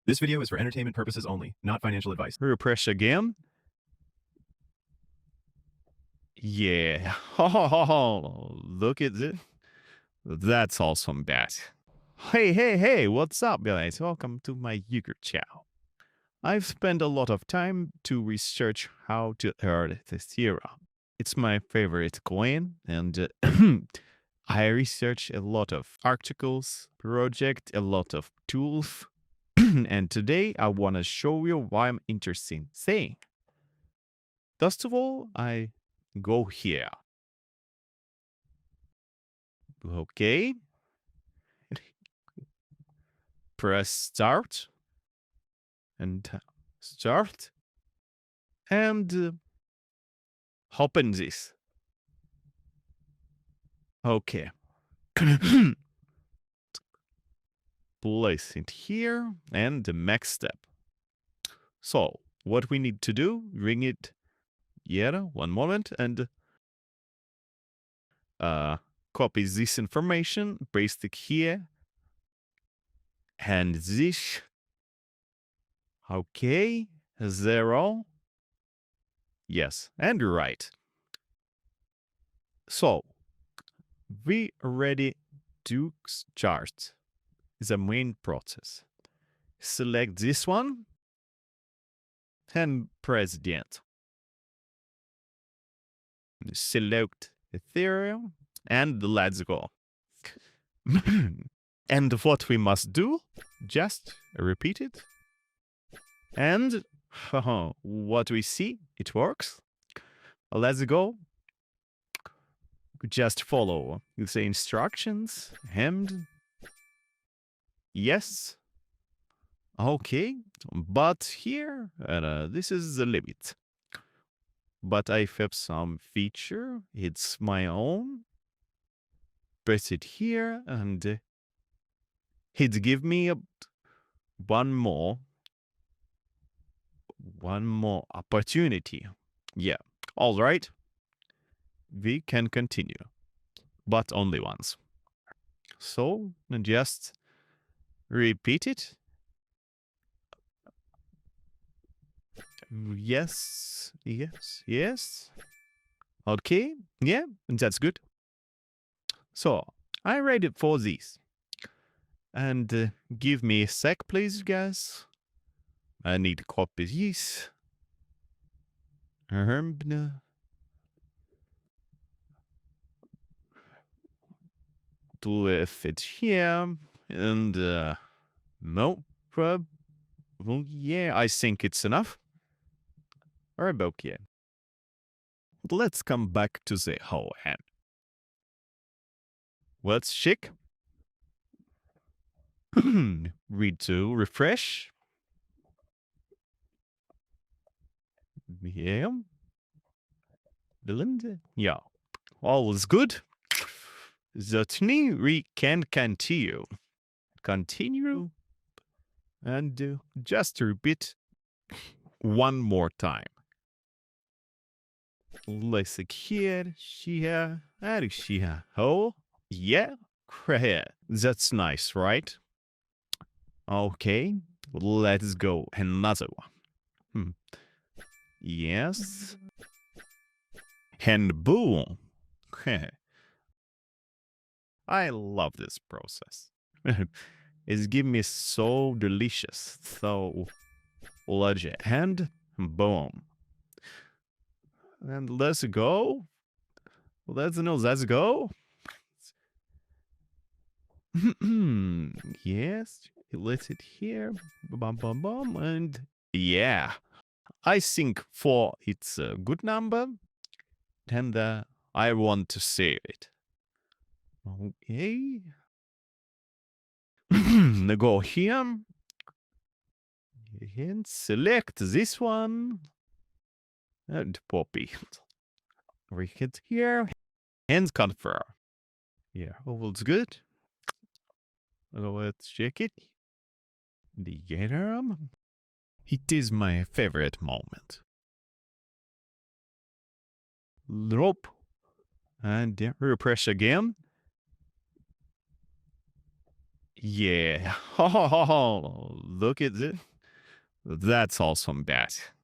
This video is for entertainment purposes only, not financial advice. Refresh again. Yeah. Oh, look at this. That's awesome, that. Hey, what's up, guys? Welcome to my YouTube channel. I've spent a lot of time to research how to earn Ethereum. It's my favorite coin, and I research a lot of articles, project, a lot of tools, and today I want to show you why I'm interested in saying. First of all, I go here. Okay. Press start and start and open this. Okay. Place it here and the next step. So what we need to do, ring it here, one moment, and copy this information, paste it here, and this. Okay, 0. Yes, and right. So we already do start the main process. Select this one and press the end. Select Ethereum and let's go. And what we must do, just repeat it. And what we see, it works. Let's go. Just follow the instructions and yes. Okay, but here, this is the limit. But I have some feature, it's my own. Press it here and it give me one more opportunity. Yeah, all right. We can continue, but only once. So just repeat it. Yes. Okay, yeah, that's good. So I'm ready for this. And give me a sec, please, guys. I need to copy this. To fit here. And no problem. Well, yeah, I think it's enough. Alright, okay. Let's come back to the whole hand. Let's check. Read to refresh. Yeah. Yeah. All is good. Certainly we can continue. Continue. And just repeat one more time. Let's see here, here. Oh, yeah, that's nice, right? Okay, let's go another one. Yes. And boom. I love this process. It's giving me so delicious, so legit. And boom. And let's go. Let's go. Yes, let's it here. And yeah, I think 4 it's a good number. And I want to save it. Okay. Go here. And select this one. And copy. We hit here. And confirm. Yeah, all is good. Let's check it. The Ethereum. It is my favorite moment. Drop. And refresh again. Yeah. Look at it. That's awesome, bet.